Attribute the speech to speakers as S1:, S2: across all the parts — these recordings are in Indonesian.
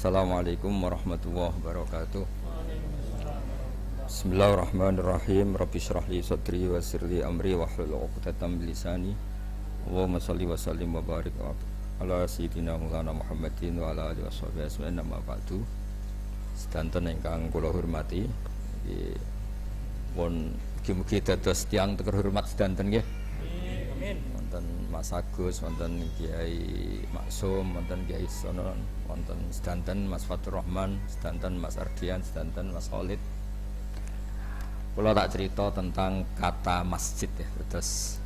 S1: Assalamualaikum warahmatullahi wabarakatuh. Bismillahirrahmanirrahim. Rabbi shrah li sadri wa yassir li amri wahlul 'uqdatam min lisani. Allahumma shalli wa sallim wa barik ala sayyidina Maulana Muhammadin wa ala alihi washabihi ajmain. Amma ba'du. Sedanten ingkang kula hormati, nggih pun mugi-mugi dados tiyang terhormat sedanten nggih. Amin. Wonten Mas Agus, wonten Kiai Maksum, wonten Kiai Sonon, wonten sedanten Mas Fatur Rahman, sedanten Mas Ardian, sedanten Mas Khalid. Kula tak cerita tentang kata masjid ya. Terus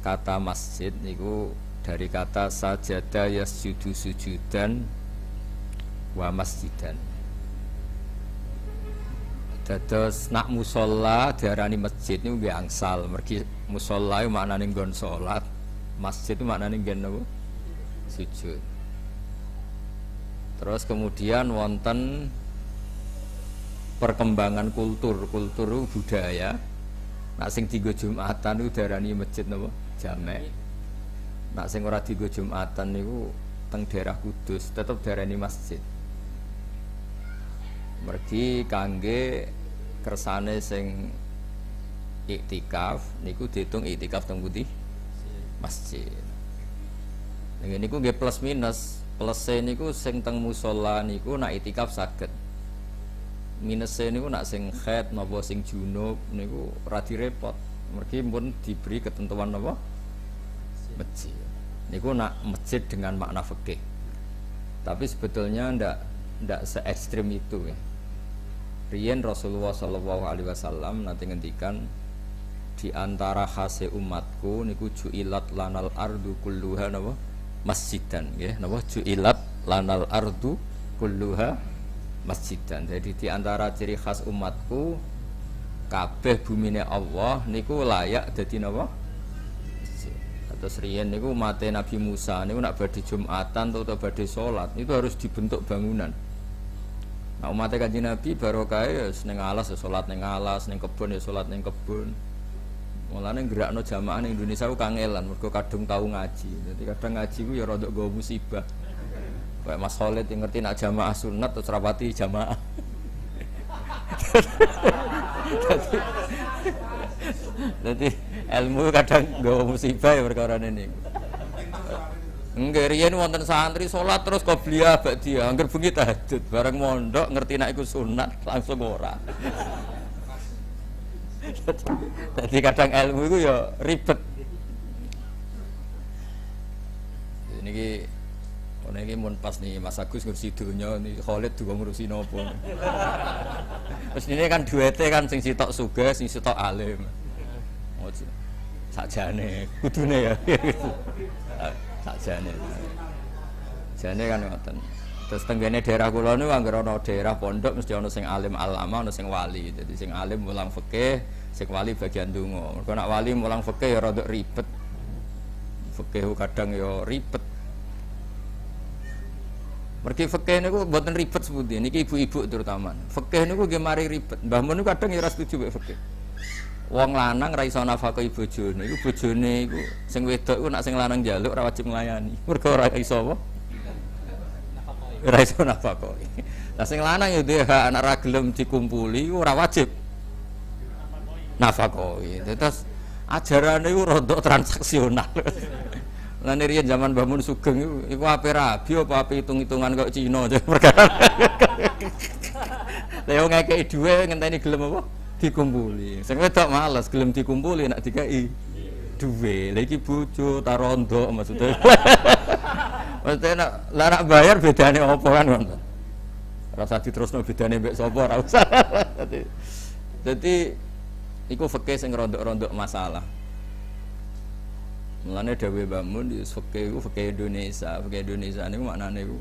S1: kata masjid niku dari kata sajada yasjudu sujudan wa masjidan. Dados nak musala diarani masjid niku nggih angsal. Mergi musala iku maknane nggon salat, masjid itu maknane nggen napa? Sujud. Terus kemudian wonten perkembangan kultur budaya. Nak sing dienggo Jumatan niku diarani masjid napa? Jamek. Nak sing ora dienggo Jumatan niku teng daerah Kudus tetep diarani masjid. Mergi kangge kersane sing iktikaf niku diitung iktikaf teng pundi? Masjid. Ning niku nggih plus minus. Plus-e niku sing teng musala niku nak iktikaf saged. Minus-e niku nak sing haid napa sing junub niku ora direpot. Mergi pun diberi ketentuan napa? Masjid. Niku nak masjid dengan makna fikih. Tapi sebetulnya ndak se-ekstrim itu ya. Riyen Rasulullah sallallahu alaihi wasallam nanti ngendikan di antara khase umatku niku ju'ilat lanal ardu kulluha napa masjidan nggih napa ju'ilat lanal ardu kulluha masjidan. Jadi di antara ciri khas umatku kabeh bumine Allah niku layak dadi napa masjid. Terus riyen niku mate Nabi Musa niku nak badhe Jumatan atau badhe salat itu harus dibentuk bangunan. Nah umatnya Kanjeng Nabi barokah ya ning alas ya salat ning alas, ning kebon ya salat ning kebon. Mulane gerakno jamaah ning Indonesia ku kangelan mergo kadung tau ngaji. Dadi kadang ngaji ku ya rada nggawa musibah. Kayak Mas Khalid yang ngerti nak jamaah sunat terus rapati jamaah. Dadi ilmu kadang nggawa musibah ya perkara ini. Nggih riyen wonten santri salat terus qobliyah ba'diyah, angger bengi tahajud, bareng mondok ngerti nek iku sunat langsung ora. Dadi kadang ilmu iku ya ribet. Niki niki mun pas nih Mas Agus ngurusi donya, niki Khalid juga ngurusi nopo. Terus ini kan duete kan sing sitok sugih, sing sitok alim. Sakjane kudune ya. Sakjane. Jane kan ngoten. Terus tenggene daerah kula niku anggere ana daerah pondok mesti ana sing alim alama, ana sing wali. Dadi sing alim mulang fikih, sing wali bagian donga. Mergo nek wali mulang fikih ya rada ribet. Fikih kadang ya ribet. Mergi fikih niku mboten ribet sepundi. Niki ibu-ibu terutama. Fikih niku nggih mari ribet. Mbah mun niku kadang ya ora setuju mek fikih. Wong lanang ra iso nafkahi bojone, iku bojone iku sing wedok iku nak sing lanang njaluk ora wajib nglayani. Mergo ora iso apa? Ora iso nafkahi. Lah sing lanang ya duwe hak anak ra gelem dikumpuli iku ora wajib nafkahi. Terus ajarane iku rada transaksional. Lan riyen zaman Mbah Mun Sugeng iku ape rabi apa ape hitung-hitungan kok Cina aja perkara. Lah yo ngekeki dhuwit ngenteni gelem apa? Dikumpuli. Sing wedok males gelem dikumpuli nak dikai duwe. Lah iki bojo ta rondo maksudnya. Maksudnya nak bayar bedane apa kan ngono. Ora usah diterusno bedane mbek sapa ora usah. Dadi iku fikih sing rondok-rondok masalah. Mulane dawuh Mbah Mun fikih iku fikih Indonesia. Fikih Indonesia niku maknane iku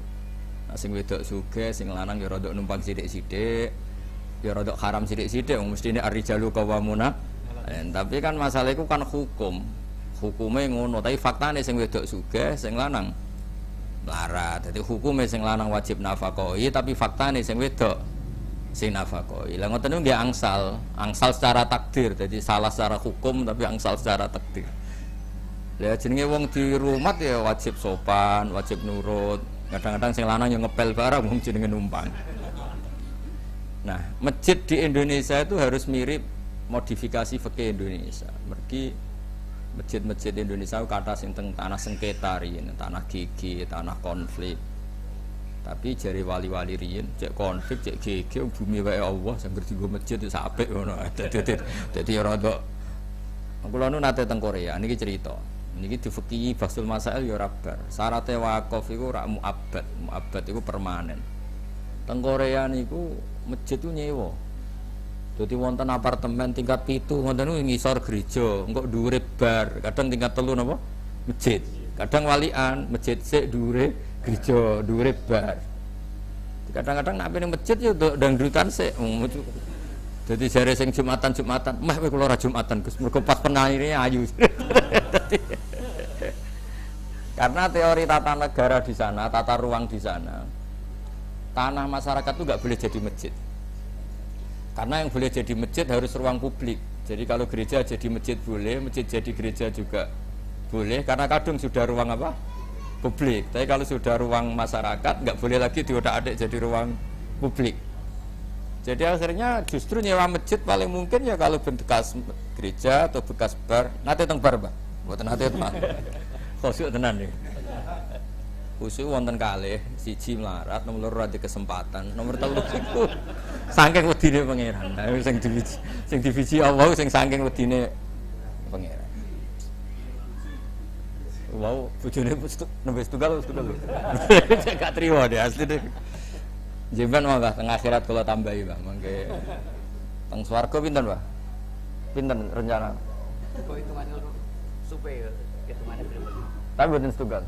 S1: sing wedok sugih, sing lanang ya rondok numpang sithik-sithik. Ya rondok haram sithik-sithik wong mestine ar-rijalu qawwamuna. Tapi kan masalah iku kan hukum. Hukume ngono, tapi faktane sing wedok sugih, sing lanang melarat. Dadi hukume sing lanang wajib nafakoi, tapi faktane sing wedok sing nafakoi. Lah ngoten niku nggih angsal secara takdir. Jadi salah secara hukum tapi angsal secara takdir. Lah jenenge wong di rumah ya wajib sopan, wajib nurut. Kadang-kadang sing lanang yo ngepel barang wong jenenge numpang. Nah, masjid di Indonesia itu harus mirip modifikasi fikih Indonesia. Mergi masjid-masjid Indonesia kata sing teng tanah sengketa riyen, tanah gigi, tanah konflik. Tapi jari wali-wali riyen cek konflik, cek gigi bumi wae Allah sing ngerti go masjid itu apik ngono. Dadi rada kula nu nate teng Korea niki cerita. Niki difikih basul masail ya ora bar. Syaraté wakaf iku ora muabbad. Muabbad iku permanen. Teng Korea niku masjid itu nyewa. Jadi wonten apartemen tingkat 7 wonten niku ngisor gereja, engko dhuwure bar, kadang tingkat 3 napa? Masjid. Kadang walian, masjid sik dhuwure gereja, dhuwure bar. Kadang-kadang nek ning masjid yo dangdutan sik. Jadi jare sing Jumatan, meh kowe kula ora Jumatan Gus, mergo pas penaire ayu. Karena teori tata negara di sana, tata ruang di sana, tanah masyarakat itu nggak boleh jadi masjid. Karena yang boleh jadi masjid harus ruang publik. Jadi kalau gereja jadi masjid boleh, masjid jadi gereja juga boleh. Karena kadung sudah ruang apa? Publik. Tapi kalau sudah ruang masyarakat nggak boleh lagi diotak-atik jadi ruang publik. Jadi akhirnya justru nyewa masjid paling mungkin ya kalau bekas gereja atau bekas bar. Nate teng bar, Pak. Mboten nate tenan. Khusyuk tenan nih. Khusyuk wonten kalih, siji melarat, nomor loro ada kesempatan, nomor 3 iku saking wedine pangeran. Nah, sing divisi Allah sing saking wedine pangeran. Wow, bojone nembe setunggal. Gak trimo deh asli deh. Jemban mangga teng akhirat kula tambahi, Pak. Mangke teng swarga pinten, Pak? Pinten rencana?
S2: Kok hitungane supaya hitungane berapa?
S1: Tapi mboten setunggal.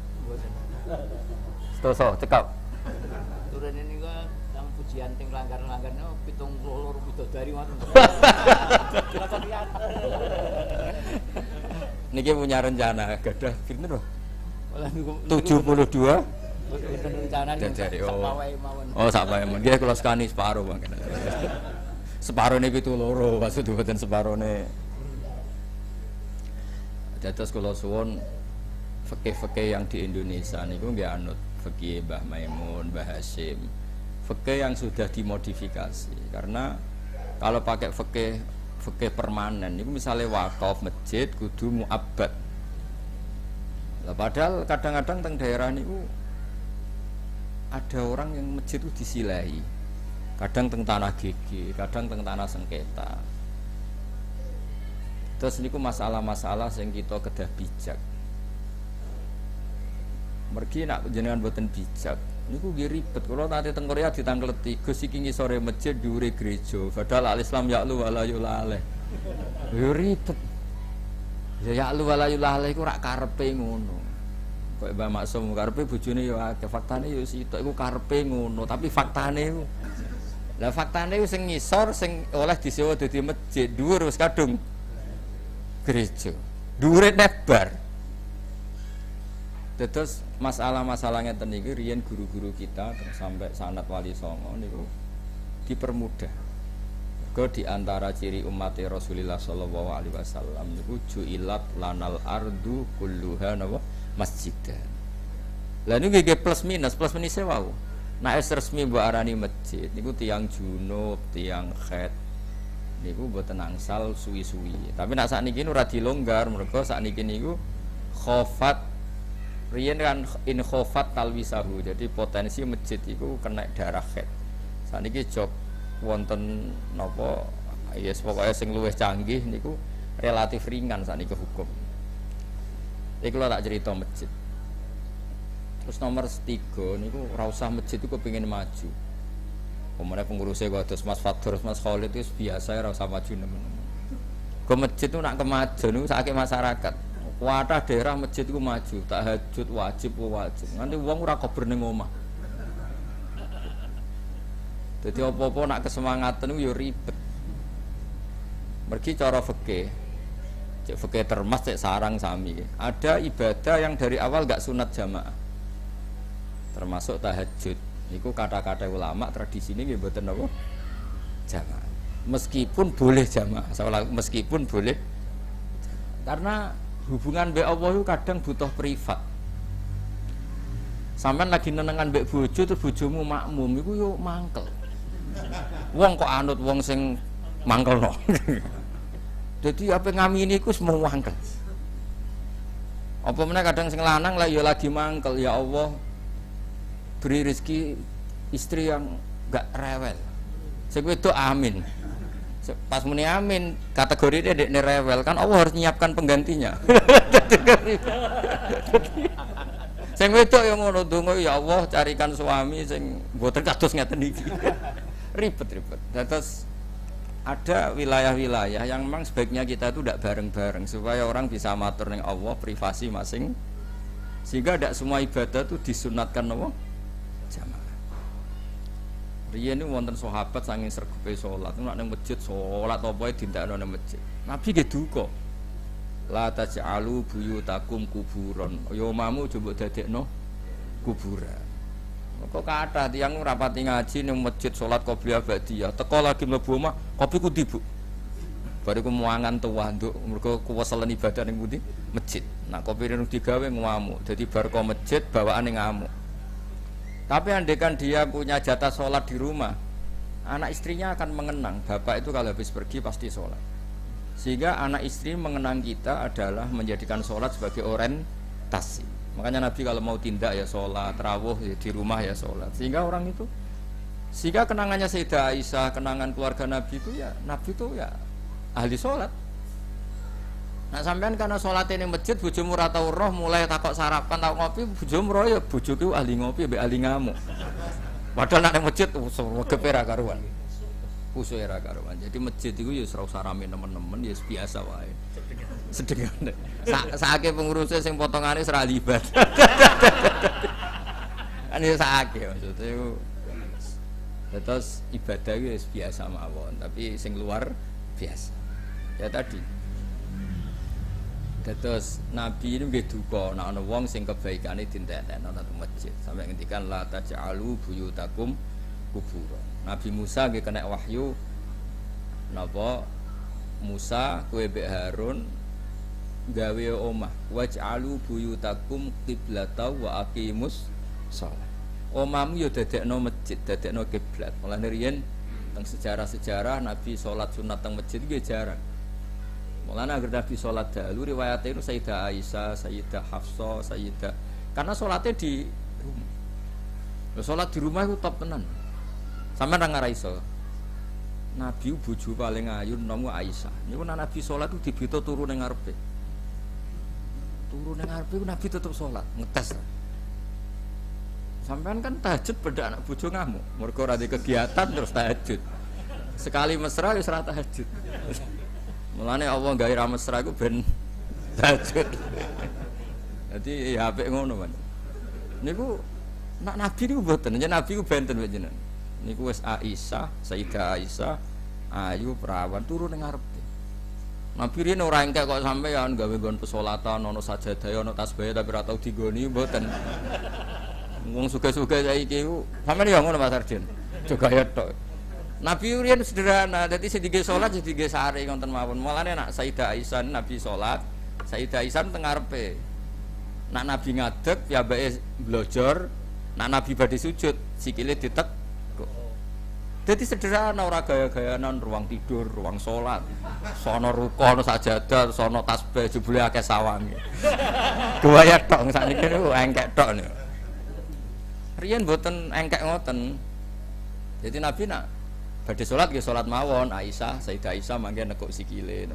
S1: Stoso cekap.
S2: Turun ini kok tang pujian ting langgar-langgar no 72 bidodari ngoten.
S1: Niki punya rencana gadah pinten, Pak? 72
S2: rencana
S1: dari
S2: wae mawon.
S1: Oh, sak wae mawon. Nggih kula sekani separo, Bang. Separone 72 maksud mboten separone. Dados kula suwun fikih-fikih yang di Indonesia niku nggih anut fikih Mbah Maimun, Mbah Hasyim. Fikih yang sudah dimodifikasi. Karena kalau pakai fikih permanen niku misalnya wakaf masjid kudu muabbad. Lah padahal kadang-kadang teng daerah niku ada orang yang masjid itu disilahi. Kadang teng tanah gigi, kadang teng tanah sengketa. Terus niku masalah-masalah sing kita kedah bijak. Mergi nak jenengan boten bijak niku nggih ribet. Kula nate teng Korea ditangkleti, Gus iki ngisore masjid dhuwure gereja. Padahal al-Islam ya'lu wa la yulaleh. Yo ribet. Ya ya'lu wa la yulaleh iku rak karepe ngono. Kok Mbah Maksum karepe bojone yo akeh, faktane yo sitok iku karepe ngono, tapi faktane iku. Lah faktane sing ngisor sing oleh disewa dadi masjid dhuwur wis kadung gereja. Dhuwure nebar. Terus masalah-masalahnya teniki riyen guru-guru kita sampai sanad Wali Songo niku dipermudah. Mergo di antara ciri umat Rasulullah sallallahu alaihi wasallam niku ju'ilat lanal ardu kulluha masjidan. Lah niku nggih plus minus wae. Nek resmi mbok arani masjid niku tiyang junub, tiyang khed niku mboten angsal suwi-suwi. Tapi nek sakniki ora dilonggar mergo sakniki niku khofat riyen kan in khofat talwisahu. Jadi potensi masjid itu kena darah khed. Saniki jog wonten napa yes pokoke sing luwih canggih niku relatif ringan saniki hukum. Iki kula tak cerita masjid. Terus nomor 3 niku ora usah masjid itu kepengin maju. Pemene pengurusnya kok terus Mas Fatur, Mas Khalid itu biasa ora usah maju nemen. Ke masjid itu nak kemajuan itu sakit masyarakat. Kuatah daerah masjid itu maju, tahajud wajib. Nanti uang ora kober ning omah. Jadi apa-apa nak kesemangatan itu ya ribet. Mergi cara fikih. Cek fikih termas cek sarang sami. Ada ibadah yang dari awal gak sunat jamaah. Termasuk tahajud. Niku kata-kata ulama tradisi ini mboten napa? Jamaah. Meskipun boleh jamaah. Meskipun boleh. Karena hubungan mbek Allah itu kadang butuh privat. Sampeyan lagi nenengan mbek bojo terus bojomu makmum iku yo mangkel. Wong kok anut wong sing mangkelno. Jadi apa ngamini iku semua mangkel. Apa meneh kadang sing lanang lah ya lagi mangkel, ya Allah beri rezeki istri yang gak rewel. Sing wedok amin. Pas muni amin, kategori dia dekne rewel kan Allah harus nyiapkan penggantinya. Sing wedok yang ngono donga ya Allah carikan suami sing mboten kados ngeten iki. Ribet-ribet. Terus ada wilayah-wilayah yang memang sebaiknya kita itu tidak bareng-bareng supaya orang bisa matur ning Allah privasi masing sehingga tidak semua ibadah itu disunatkan apa? Jamaah. Riyen niku wonten sahabat saking sregepe salat, nek nang masjid salat apa wae dindakno nang masjid. Nabi nggih duka. La taj'alu buyutakum kuburon. Ya omamu coba dadekno kuburan. Kok kathah tiyang rapati ngaji ning masjid salat qobliyah ba'diyah. Teko lagi mlebu omah, kopi ku tibu. Bariku muangan tuwa nduk mergo kuweselen ibadah ning pundi? Masjid. Nah kopi rene digawe ngamuk. Dadi bar ko masjid bawaane ngamuk. Tapi andekan dia punya jatah sholat di rumah, anak istrinya akan mengenang. Bapak itu kalau habis pergi pasti sholat. Sehingga anak istri mengenang kita adalah menjadikan sholat sebagai orientasi. Makanya Nabi kalau mau tindak ya sholat, rawuh ya di rumah ya sholat. Sehingga orang itu, sehingga kenangannya Sayyidah Aisyah, kenangan keluarga Nabi itu ya ahli sholat. Nah sampean karena sholat ini masjid, bojomu ora tau roh mulai takok sarapan, takok ngopi, bojomu roh ya bojoku ahli ngopi, mbek ahli ngamuk. Padahal nek masjid wegepe ra karuan. Kusuk ra karuan. Jadi masjid itu ya ora usah rame nemen-nemen, ya biasa wae. Sedengane. Saake pengurusnya sing potongane ora libat. Kan ya saake maksudnya itu. Terus ibadah itu biasa mawon, tapi sing luar biasa. Ya tadi. Terus Nabi ini nggih duka nek ana wong sing kebaikane dintetekno nang masjid. Sampai ngendikan la taj'alu buyutakum kuburan. Nabi Musa nggih kena wahyu napa Musa kowe mbek Harun gawe omah waj'alu buyutakum qiblata wa aqimus shalah. Omahmu ya dadekno masjid, dadekno kiblat. Mulane riyen teng sejarah-sejarah Nabi salat sunat teng masjid nggih jarang. Mulane agar Nabi sholat dahulu riwayatnya itu Sayyidah Aisyah, Sayyidah Hafsah, Sayyidah karena sholatnya di rumah. Sholat di rumah itu top tenan. Sampai nang iso. Nabi bojo paling ayu nomu Aisyah. Niku Nabi sholat itu dibito turu ning ngarepe. Turu ning ngarepe Nabi tetep sholat, ngetes. Sampean kan tahajud beda anak bojo ngamuk. Mergo ora kegiatan terus tahajud. Sekali mesra wis ora tahajud. Mulane Allah gawe ra mesra iku ben tahajud. Dadi ya apik ngono, Mas. Niku nak Nabi niku mboten, yen Nabi ku benten jenengan. Niku wis Aisyah, Sayyidah Aisyah, ayu perawan turu ning ngarepe. Nabi riyen ora engkek kok sampeyan gawe nggon pesolatan ana sajadah ana tasbih tapi ora tau digoni mboten. Wong sugih-sugih saiki ku sampeyan ya ngono Mas Arjen. Juga ya tok. Nabi riyen sederhana, dadi sing dige salat sing dige sare ngoten mawon. Mulane nak Sayyidah Aisyah Nabi salat, Sayyidah Aisyah teng ngarepe. Nak Nabi ngadeg piyambake blojor, nak Nabi badhe sujud sikile ditek. Dadi sederhana ora gaya-gayanan ruang tidur, ruang salat. Sono ruko, ono sajadah, sono tasbih jebule akeh sawange. Gaya tok sakniki niku engkek tok niku. Riyen mboten engkek ngoten. Jadi Nabi nak badhe salat nggih salat mawon, Aisyah, Sayyidah Aisyah mangke nekuk sikile.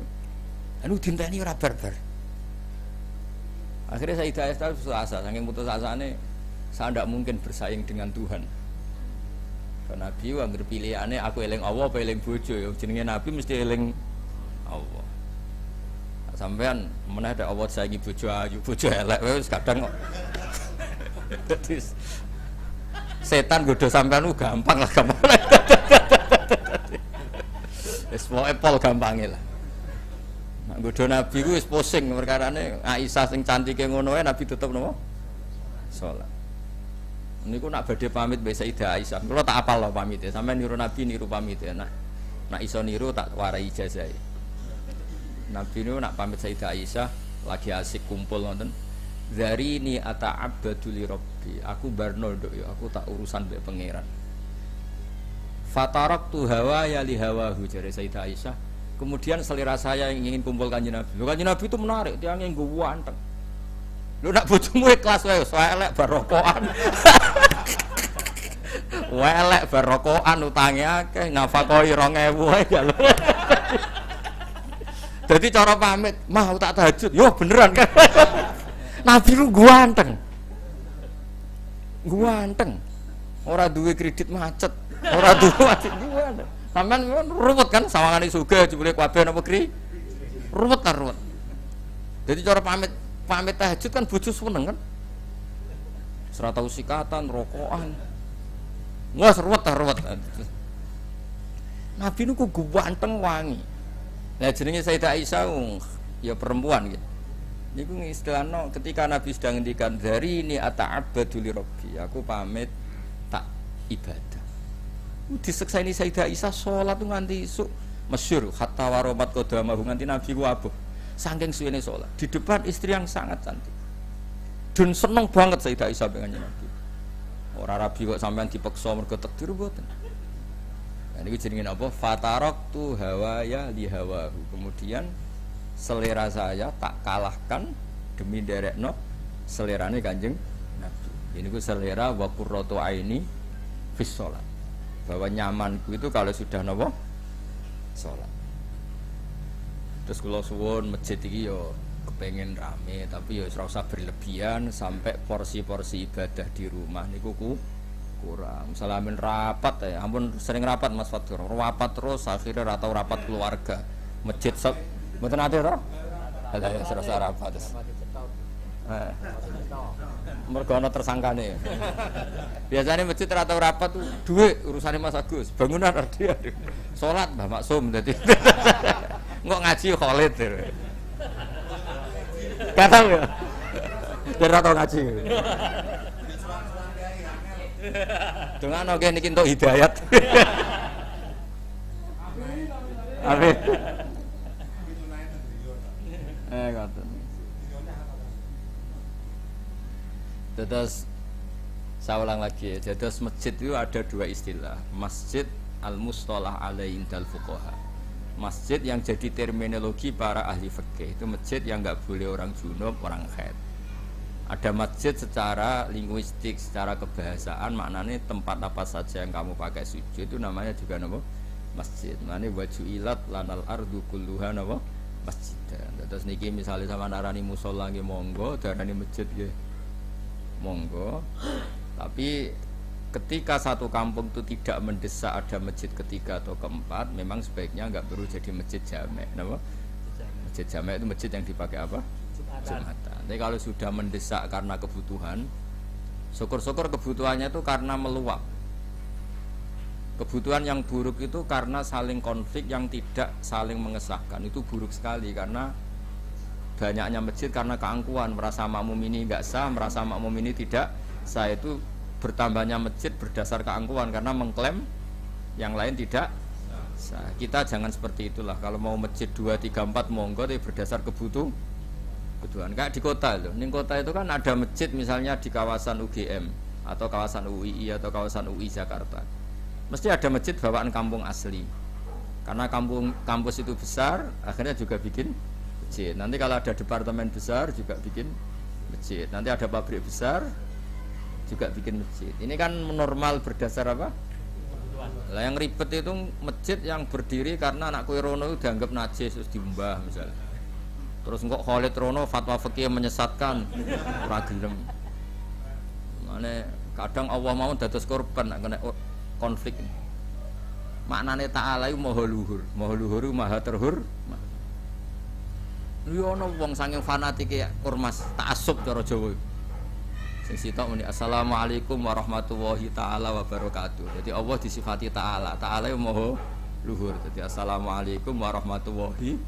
S1: Anu dinteni ora barbar. Akhirnya Sayyidah Aisyah putus asa, saking putus asane saya ndak mungkin bersaing dengan Tuhan. Karena Nabi anggere pilihane aku eling Allah apa eling bojo ya jenenge Nabi mesti eling Allah. Sampean meneh ada awat saiki bojo ayu, bojo elek wis kadang kok. Dadi setan godho sampean ku gampang lah gampang. Wis pokoke pol gampange lah. Nek godho Nabi ku wis pusing perkarane Aisyah sing cantike ngono ae Nabi tetep napa? Salat. Niku nak badhe pamit mbek Sayyidah Aisyah. Kula tak apal lho pamite. Sampeyan niru Nabi niru pamite. Nak iso niru tak warai ijazah. Nabi niku nak pamit Sayyidah Aisyah lagi asik kumpul ngoten. Zarini ata'abbadu li rabbi. Aku barno nduk ya, aku tak urusan mbek pangeran. Fataraktu hawaya li hawahu jare Sayyidah Aisyah. Kemudian selera saya yang ingin kumpul Kanjeng Nabi. Kanjeng Nabi itu menarik, tiang yang ganteng. Lu nak bojomu ikhlas wae, elek barokokan. Elek barokokan utange akeh, nafakoi 2000 wae ya lho. Dadi cara pamit, "Mah tak tahajud." Yo beneran kan. Nabi lu ganteng. Ganteng. Ora duwe kredit macet, ora duwe macet ganteng. Sampeyan ruwet kan sawangane sugih jebule kabeh napa kri? Ruwet kan ruwet. Jadi cara pamit tahajud kan bojo seneng kan. Ora tau sikatan, rokokan. Wes ruwet. Nabi niku ganteng wangi. Lah jenenge Sayyidah Aisyah ya perempuan gitu. Niku istilahno ketika Nabi sedang ngendikan dari ini ata'abbadu li rabbi, aku pamit tak ibadah. Disekseni Sayyidah Aisyah salat nganti isuk masyhur hatta waromat qadamahu nganti Nabi ku abuh. Saking suwene salat di depan istri yang sangat cantik. Dan seneng banget Sayyidah Aisyah dengan Nabi. Ora rabi kok sampean dipeksa mergo takdir mboten. Nah niku jenenge apa? Fataraktu hawaya li hawahu. Kemudian selera saya tak kalahkan demi derekno selerane Kanjeng Nabi. Ini ku selera wa qurratu aini fis shalat. Bahwa nyamanku itu kalau sudah napa? Salat. Terus kula suwun masjid iki yo kepengen rame tapi ya ora usah berlebihan sampai porsi-porsi ibadah di rumah niku kurang. Salamin rapat ya, ampun sering rapat Mas Fatur. Rapat terus akhirnya ora tau rapat keluarga. Masjid mboten ate to? Lah ya serasa rapat terus. Mergo ana tersangkane. Biasanya masjid ora tau rapat tuh dhuwit urusane Mas Agus, bangunan dia. Salat Mbah Maksum dadi. Engko ngaji Khalid. Kata ya. Ora tau ngaji. Dengan oke niki entuk hidayat. Amin. Ngoten. Terus saya ulang lagi ya. Terus masjid itu ada dua istilah. Masjid al-mustalah alaihi indal fuqaha. Masjid yang jadi terminologi para ahli fikih itu masjid yang enggak boleh orang junub, orang haid. Ada masjid secara linguistik, secara kebahasaan maknanya tempat apa saja yang kamu pakai sujud itu namanya juga nama masjid. Maknanya wajuilat lanal ardu kulluha nama masjid. Terus niki misalnya sama narani musola nggih monggo, darani masjid nggih monggo. Tapi ketika satu kampung itu tidak mendesak ada masjid ketiga atau keempat, memang sebaiknya enggak perlu jadi masjid jamek. Napa? Masjid jamek itu masjid yang dipakai apa? Jumatan. Tapi kalau sudah mendesak karena kebutuhan, syukur-syukur kebutuhannya itu karena meluap. Kebutuhan yang buruk itu karena saling konflik yang tidak saling mengesahkan. Itu buruk sekali karena banyaknya masjid karena keangkuhan, merasa makmum ini enggak sah, merasa makmum ini tidak sah. Itu bertambahnya masjid berdasar keangkuhan karena mengklaim yang lain tidak sah. Kita jangan seperti itulah. Kalau mau masjid 2, 3, 4 monggo tapi berdasar kebutuhan. Kayak di kota loh. Di kota itu kan ada masjid misalnya di kawasan UGM atau kawasan UII atau kawasan UI Jakarta. Mesti ada masjid bawaan kampung asli. Karena kampus itu besar, akhirnya juga bikin masjid. Nanti kalau ada departemen besar juga bikin masjid. Nanti ada pabrik besar juga bikin masjid. Ini kan normal berdasar apa? Lah yang ribet itu masjid yang berdiri karena anak kue rono itu dianggap najis terus diumbah misalnya. Terus kok Khalid Rono fatwa fikih menyesatkan ora gelem. Mane kadang Allah mau dados korban nek kena konflik. Maknane ta'ala iku maha luhur. Maha luhur maha terhur. Yo ono wong saking fanatike ormas ta'assub cara Jawa. Sing sitok muni assalamualaikum warahmatullahi taala wabarakatuh. Jadi Allah disifati taala. Taala yo maha luhur. Jadi assalamualaikum warahmatullahi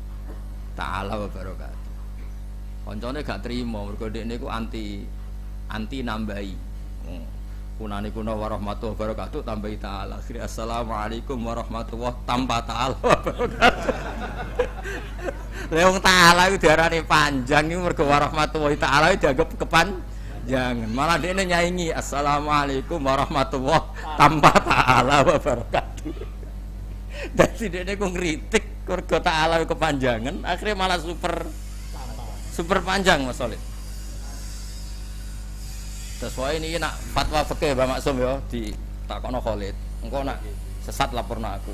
S1: taala wabarakatuh. Kancane gak trimo mergo dekne iku anti nambahi. Kunane kuna warahmatullahi wabarakatuh tambahi taala. Akhire assalamualaikum warahmatullahi tanpa taala wabarakatuh. Leung taala itu diarani panjang itu mergo warahmatullahi taala dianggap kepanjangan. Malah dia nyaingi assalamualaikum warahmatullahi tanpa taala wabarakatuh. Dadi dia ku ngritik mergo taala kepanjangan, akhirnya malah super panjang Mas Solid. Terus wae niki nak fatwa fikih Mbak Maksum ya ditakokno Khalid. Engko nak sesat laporno aku.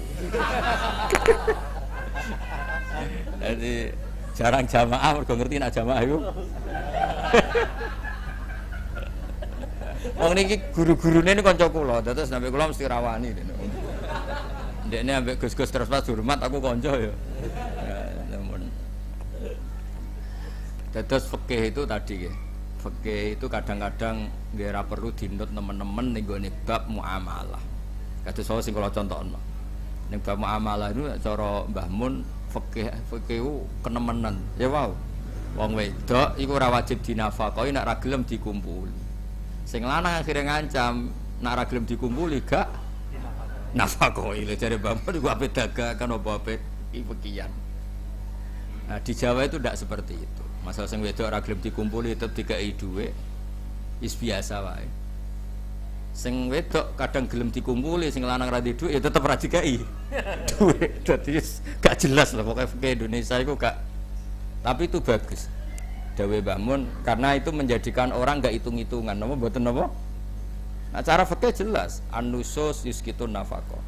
S1: Jadi jarang jamaah mergo ngerti nak jamaah iku. Wong niki guru-gurune ini kanca kula, terus sampe kula mesti rawani dene. Ndekne ambek Gus-gus terus pas hormat aku kanca ya. Ya namun. Terus fikih itu tadi nggih. Fikih itu kadang-kadang nggih ora perlu dinut temen-temen ning gone bab muamalah. Kados saya sing kula contohno. Ning bab muamalah itu cara Mbah Mun fikih kenemenan. Ya wow. Wong wedok iku ora wajib dinafakahi nek ra gelem dikumpuli. Sing lanang akhire ngancam nek ra gelem dikumpuli gak nafakahi. Lha jare Mbah Mun iku ape dagakan apa ape fikihan. Nah, di Jawa itu tidak seperti itu. Masalah sing wedok ora gelem dikumpuli tetep dikai dhuwit. Wis biasa wae. Sing wedok kadang gelem dikumpuli, sing lanang ra di dhuwit ya tetep ra dikai dhuwit. Dadi gak jelas lah pokoknya fikih Indonesia itu gak. Tapi itu bagus. Dawe Mbah Mun karena itu menjadikan orang gak hitung-hitungan. Napa mboten napa? Nah, cara fikih jelas, an-nusus yuskitun nafaqah.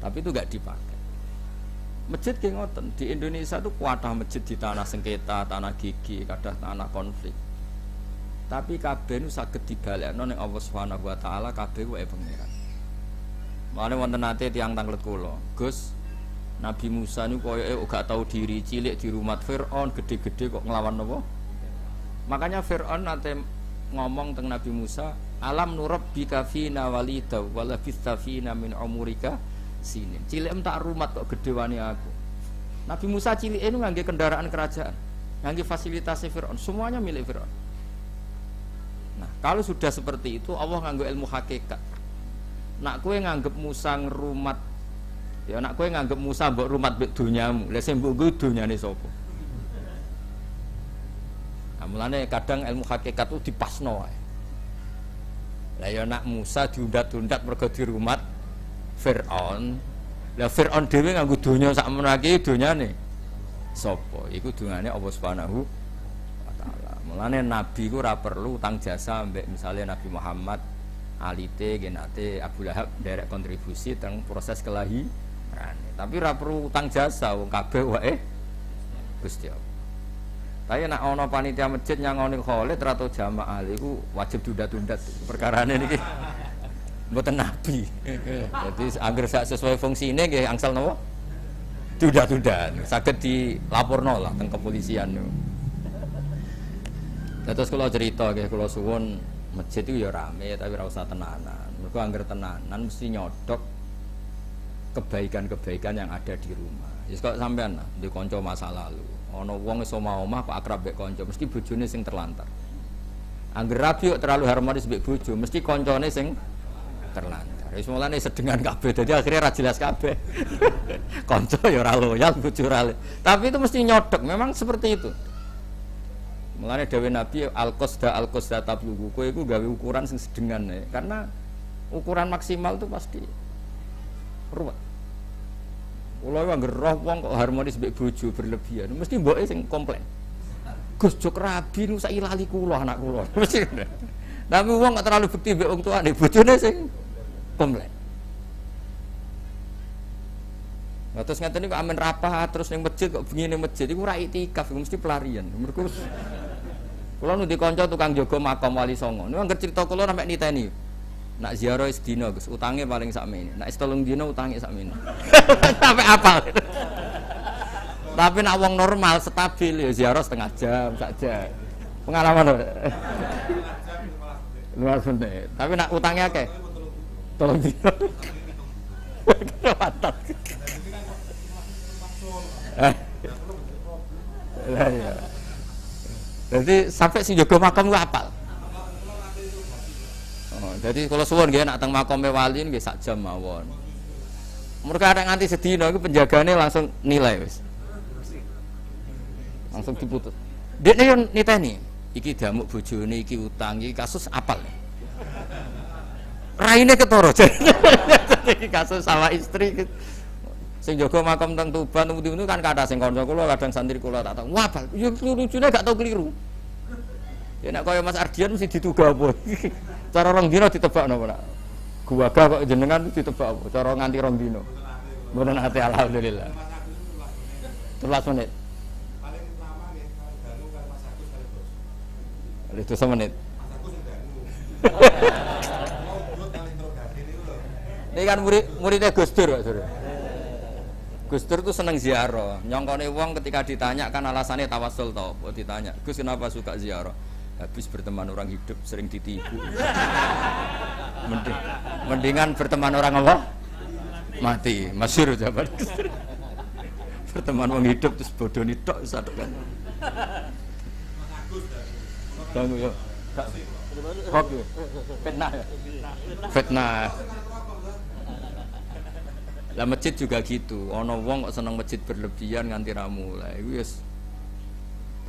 S1: Tapi itu gak dipakai. Masjid ki ngoten, di Indonesia itu kuatah masjid di tanah sengketa, tanah gigi, kadang tanah konflik. Tapi kabeh nu saged dibalekno ning Allah Subhanahu wa taala kabeh wae pangeran. Mane wonten nate tiyang tanglet kula, Gus, Nabi Musa niku koyoke gak tahu diri, cilik di rumah Firaun, gede-gede kok nglawan napa? Makanya Firaun nate ngomong teng Nabi Musa, "Alam nurabbika fina walida wa labista fina min umurika sinin." Cilik tak rumat kok gede wani aku. Nabi Musa cilike nu ngangge kendaraan kerajaan, ngangge fasilitas Firaun, semuanya milik Firaun. Nah, kalau sudah seperti itu Allah nganggo ilmu hakikat. Nak kowe nganggep Musa ngrumat, ya nak kowe nganggep Musa mbok rumat mbek donyamu. Lah sing mbok donyane sapa? Nah, mulane kadang ilmu hakikat itu dipasno wae. Lah ya nak Musa diundat-undat mergo dirumat Firaun. Lah Firaun dhewe nganggo donya sak menake donyane sapa? Iku dongane Allah Subhanahu wa taala. Mulane nabi ku ora perlu utang jasa mbek misale Nabi Muhammad alite genate Abu Lahab nderek kontribusi teng proses kelahiran. Tapi ora perlu utang jasa wong kabeh wae Gusti Allah. Tapi nek ana panitia masjid nyangoni Khalid ra tau jamaah iku wajib tunda-tunda perkarane niki. Mboten nabi. Jadi angger sak sesuai fungsine nggih angsal napa? Tunda-tunda. Saged dilaporno lah teng kepolisian niku. Terus kalau cerita nggih kula suwun masjid itu ya rame tapi ora usah tenanan. Mergo angger tenanan mesti nyodok kebaikan-kebaikan yang ada di rumah. Wis kok sampean di kanca masa lalu. Ana wong iso omah kok akrab mbek kanca, mesti bojone sing terlantar. Angger rabi kok terlalu harmonis mbek bojo, mesti kancane sing terlantar. Wis mulane sedengan kabeh, dadi akhirnya ra jelas kabeh. Kanca ya ora loyal, bojo ora. Tapi itu mesti nyodok, memang seperti itu. Mulane dawuh Nabi al-qasda tablugu, kowe iku gawe ukuran sing sedengan ya. Karena ukuran maksimal itu pasti ruwet. Kula angger roh wong kok harmonis mbek bojo berlebihan, mesti mboke sing komplain. Gus jok rabi nu sak ilali kula anak kula. Mesti. Tapi wong kok terlalu bekti mbek wong tuane, bojone sing komplain. Nah, terus ngeten niku amen rapat terus ning masjid kok bengi ning masjid iku ora iktikaf, mesti pelarian. Mergo kula nu dikanca tukang jaga makam Wali Songo. Niku angger crita kula sampe niteni. Nak ziarah sedina Gus, utange paling sakmene. Nak 3 dina utange sakmene. Sampai apal. Tapi nak wong normal stabil ya ziarah setengah jam saja. Pengalaman lho. 15 menit. Tapi nak utangnya akeh. Tolong dino. Mantap. Lah ya. Jadi sampai sing jaga makam ku apal. Oh, jadi kalau suwun nggih nak teng makame wali nggih sak jam mawon. Mereka ada nganti sedina iku penjagane langsung nilai wis. Langsung diputus. Dekne yo niteni, iki damuk bojone iki utang iki kasus apal. Raine ketara. Iki kasus sama istri sing jaga makam teng Tuban temu kan kathah sing kanca kula kadang santri kula tak tahu. Wah, bal, yo lucune gak tau keliru. Ya nek kaya Mas Ardian mesti dituga apa. Cara rong dina ditebakno apa nak. Guwaga kok jenengan ditebak apa? Cara nganti rong dina. Mboten ate alhamdulillah. 13 menit.
S3: Paling lama nih kalau Danu karo Mas Agus kali bos.
S1: Itu 1 menit.
S3: Mas Agus sing Danu. Mau urut kali interogasi niku lho.
S1: Ini kan muridnya Gus Dur, Pak Sur. Gus Dur tuh seneng ziarah. Nyongkone wong ketika ditanya kan alasannya tawasul tau. Ditanya, Gus kenapa suka ziarah? Habis berteman orang hidup sering ditipu. Mendingan berteman orang apa? Mati. Masyhur jawaban. Berteman orang hidup terus bodoh tok satu kan. Tunggu yo. Kok yo. Fitnah ya. Fitnah. Lah masjid juga gitu. Ono wong kok seneng masjid berlebihan nganti ra mulai. Iku wis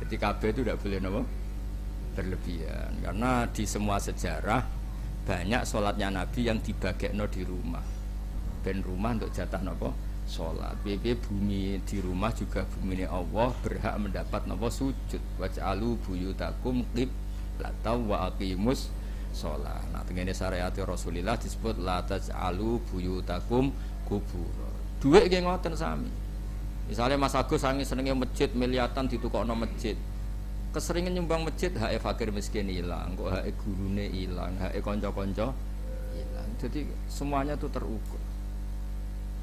S1: dadi kabeh itu tidak boleh napa? Berlebihan. Karena di semua sejarah banyak sholatnya Nabi yang dibagekno di rumah. Ben rumah untuk jatah napa? Sholat. Piye bumi di rumah juga bumi Allah berhak mendapat napa sujud. Waj'alu buyutakum qiblatan wa aqimus sholat. Nah, tengene syariat Rasulullah disebut la taj'alu buyutakum kubur. Duit nggih ngoten sami. Misalnya Mas Agus sange senenge masjid miliatan ditukokno masjid. Keseringan nyumbang masjid hak fakir miskin hilang, kok hak gurune hilang, hak kanca-kanca hilang. Jadi semuanya itu terukur.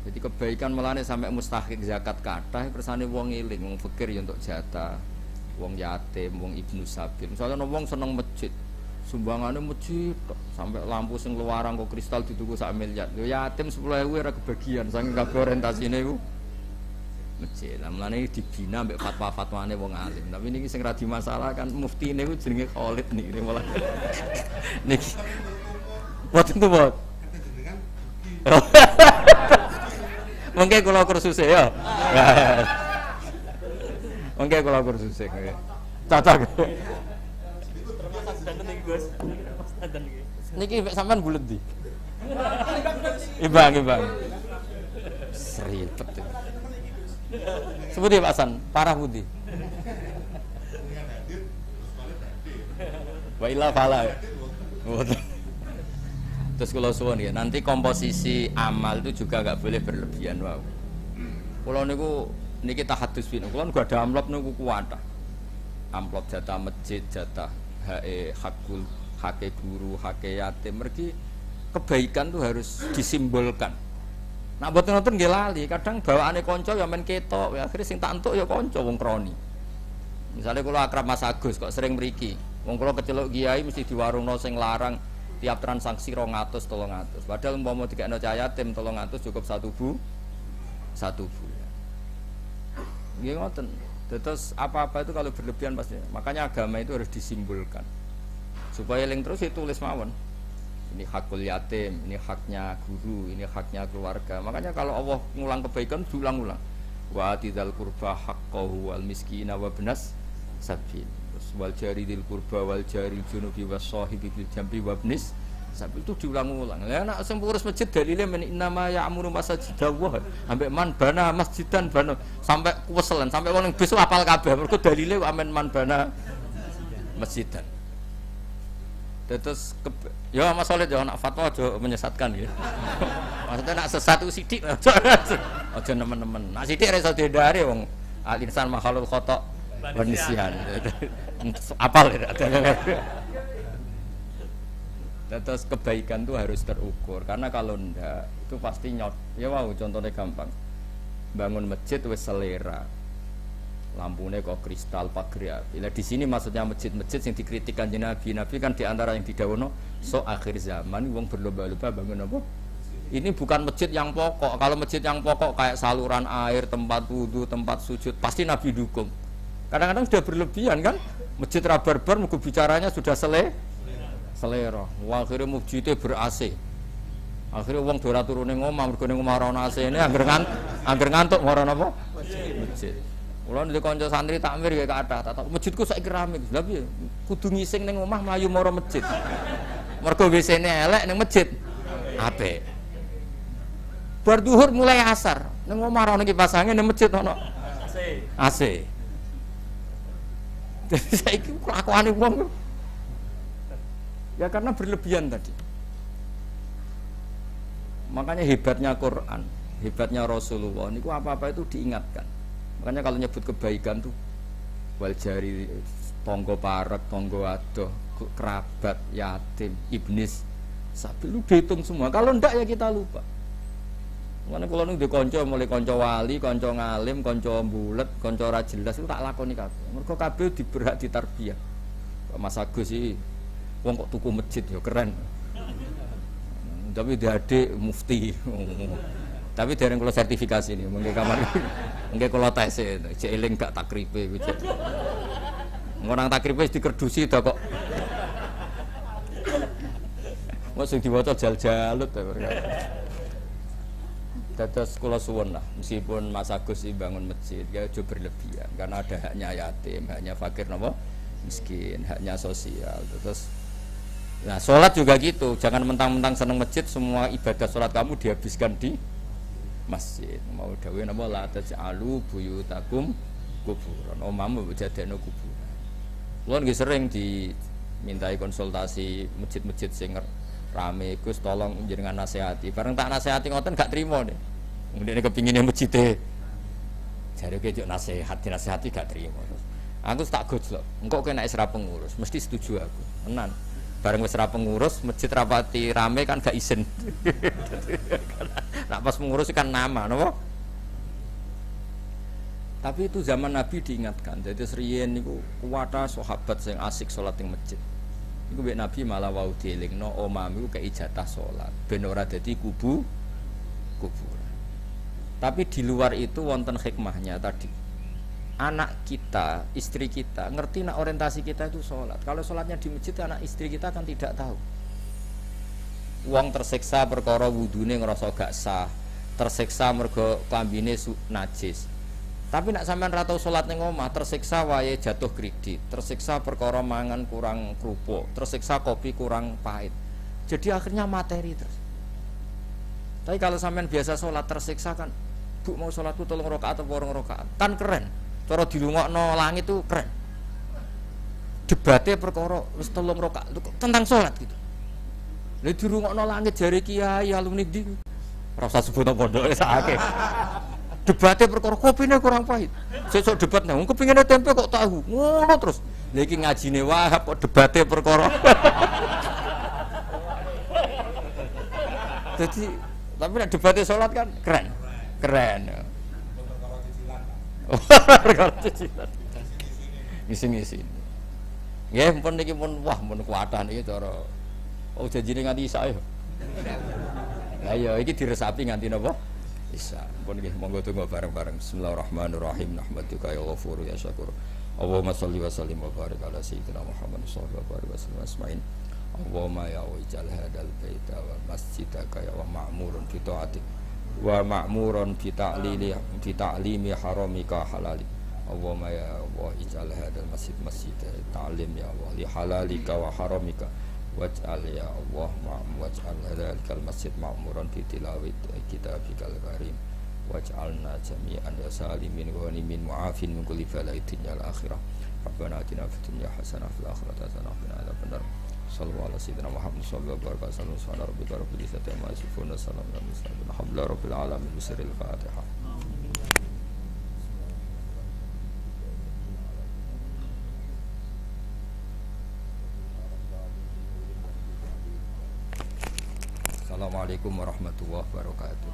S1: Jadi kebaikan melane sampai mustahik zakat kathah kersane wong eling, wong fakir ya untuk jatah, wong yatim, wong ibnu sabil. Misalnya ana wong seneng masjid, sumbangane masjid sampai lampu sing luarang kok kristal dituku 1 miliar. Yo yatim 10.000 ora kebagian saking kabeh orientasine iku masjid. Lah mulane dibina mbek fatwa-fatwane wong alim. Tapi niki sing ra dimasalah kan muftine ku jenenge Khalid niki malah. Niki. Boten tuh, Bot. Mengke kula kursus ya. Mengke kula kursus nggih. Cocok. Niki sampean bulet di. Ibang. Seripet. Sebut ya Pak San, parah putih. Wa illa fala. Terus kalau suwun ya, nanti komposisi amal itu juga enggak boleh berlebihan, wow. Kalau niku niki tahadus bin, kalau enggak ada amplop niku kuwatah. Amplop jatah masjid, jatah hakul, hake guru, hake yatim, mergi kebaikan tuh harus disimbolkan. Nak boten ngoten nggih lali, kadang bawaane kanca ya men ketok, ya akhire sing tak entuk ya kanca wong kroni. Misale kula akrab Mas Agus kok sering mriki, wong kula keceluk kiai mesti diwarungno sing larang tiap transaksi 200 300. Padahal umpama dikekno cah yatim 300 cukup satu bu. Nggih ngoten. Terus apa-apa itu kalau berlebihan pasti. Makanya agama itu harus disimbolkan. Supaya eling terus ditulis mawon. Ini hakul yatim, ini haknya guru, ini haknya keluarga. Makanya kalau Allah ngulang kebaikan diulang-ulang. Wa tidzal qurba haqqahu wal miskina wa ibnas sabil. Wal jari dil qurba wal jari junubi was sahibi bil jambi wa ibnis sabil itu diulang-ulang. Lah nek sempurus masjid dalile men innama ya'muru masajidallah. Ambek man bana masjidan bana sampai kuweselan, sampai wong besok apal kabeh. Mergo dalile amen man bana masjidan. Terus ya Mas Solid ya nak fatwa aja menyesatkan ya. Maksudnya nak sesat itu sidik aja nemen-nemen. Nak sidik ra iso dihindari wong al-insan makhluk khata wa nisyan. Apal ya. Terus kebaikan itu harus terukur karena kalau ndak itu pasti nyot. Ya wow contohnya gampang. Bangun masjid wis selera. Lampune kok kristal pagri api. Lah di sini maksudnya masjid-masjid yang dikritik Kanjeng Nabi. Nabi kan di antara yang didhawuhno so akhir zaman wong berlomba-lomba bangun apa? Ini bukan masjid yang pokok. Kalau masjid yang pokok kayak saluran air, tempat wudu, tempat sujud, pasti Nabi dukung. Kadang-kadang sudah berlebihan kan? Masjid rabarbar mugo bicaranya sudah selera. Wah, akhirnya mujite ber-AC. Akhirnya wong ora turune ngomah mergo ning omah ora ana AC ini angger ngantuk ora apa? Masjid. Kula nek kanca santri takmir ya kathah, tak masjidku saiki rame. Lha piye? Kudu ngising ning omah mlayu mara masjid. Mergo WC-ne elek ning masjid. Apik. Bar zuhur mulai asar, ning omah ana kipas angin ning masjid ana AC. Jadi saiki kelakuane wong ya karena berlebihan tadi. Makanya hebatnya Quran, hebatnya Rasulullah niku apa-apa itu diingatkan. Makanya kalau nyebut kebaikan tuh wal jari tonggo parek, tonggo adoh, kerabat, yatim, ibnis, sapi lu dihitung semua. Kalau ndak ya kita lupa. Mana kalau nu dikonco mulai konco wali, konco ngalim, konco bulet, konco ora jelas itu tak lakoni kabeh. Mergo kabeh diberhak ditarbiyah. Mas Agus sih wong kok tuku masjid ya keren. Tapi dia adik mufti. Tapi dereng kula sertifikasi ini, mengke kamar. Mengke kula tes e, cek eling gak takripe kuwi. Ngonang takripe dikerdusi to kok. Mok sing diwaca jal-jalut to. Dados kula suwun lah, meskipun Mas Agus bangun masjid, ya aja berlebihan karena ada haknya yatim, haknya fakir napa? Miskin, haknya sosial. Terus nah, sholat juga gitu, jangan mentang-mentang seneng masjid, semua ibadah sholat kamu dihabiskan di masjid. Mau dawuh napa la taj'alu buyutakum kuburan. Omamu jadekno kuburan. Kulo nggih sering dimintai konsultasi masjid-masjid sing rame, Gus tolong jenengan nasihati. Bareng tak nasihati ngoten gak trimo nih. Kemudian kepingine masjide. Jare kejok nasihat, dinasihati gak trimo. Aku tak gojlok. Engko kena isra pengurus, mesti setuju aku. Tenan. Bareng wis ra pengurus, masjid rapati rame kan gak izin. Nak pas pengurus kan nama, napa? Tapi itu zaman Nabi diingatkan. Jadi seriyen niku kuwata sahabat sing asik salat ing masjid. Niku mbek Nabi malah wau dielingno omahmu kei jatah salat ben ora dadi kuburan. Tapi di luar itu wonten hikmahnya tadi. Anak kita, istri kita ngerti nak orientasi kita itu sholat. Kalau sholatnya di masjid, anak istri kita kan tidak tahu. Wong tersiksa perkara wudune ngerasa gak sah, tersiksa mergo klambine najis. Tapi nak sampean ra tau sholat ning omah, tersiksa wae jatuh kredit, tersiksa perkara mangan kurang krupuk, tersiksa kopi kurang pahit. Jadi akhirnya materi terus. Tapi kalau sampean biasa sholat tersiksa kan, Bu mau sholatku 3 rakaat atau 4 rakaat, kan keren. Cara dilungokno langit itu keren. Debatnya perkara wis 3 rakaat tentang sholat gitu. Lha dirungokno langit jare kiai alumni di. Ora usah sebut pondoke sakake. Debatnya perkara kopine kurang pahit. Sesuk debat nang kepingine tempe kok tahu. Ngono terus. Lha iki ngajine Wahab kok debatnya perkara. Jadi tapi nek debatnya sholat kan keren. Keren. Perkara cicilan. Ngisi-ngisi. Nggih, pun niki pun wah mun kuwatan iki cara oh janjine nganti isa ya. Lah ya iki diresapi nganti napa? Isa. Pun nggih monggo tunggu bareng-bareng. Bismillahirrahmanirrahim. Nahmaduka ya ghafur ya syakur. Allahumma shalli wa sallim wa barik ala sayyidina Muhammad sallallahu alaihi wasallam. Allahumma ya wajal hadal baita wa masjidaka ya wa ma'murun fi ta'atik wa ma'murun fi ta'limi haramika halali. Allahumma ya Allah ij'al hadal masjid ta'lim ya Allah li halalika wa haramika waj'al ya Allah waj'al hadzal masjid ma'muran fi tilawati kitabikal karim waj'alna jami'an ya salimin wa ghanimin mu'afin min kulli bala'in dunya al akhirah. Rabbana atina fid dunya hasanah wa fil akhirati hasanah wa qina adzabannar. Sallallahu alaihi wasallam Muhammad sallallahu alaihi wasallam subhana rabbika rabbil izzati amma yasifun wa salamun alal mursalin alhamdulillahi rabbil alamin bisiril fatihah. Assalamualaikum warahmatullahi wabarakatuh.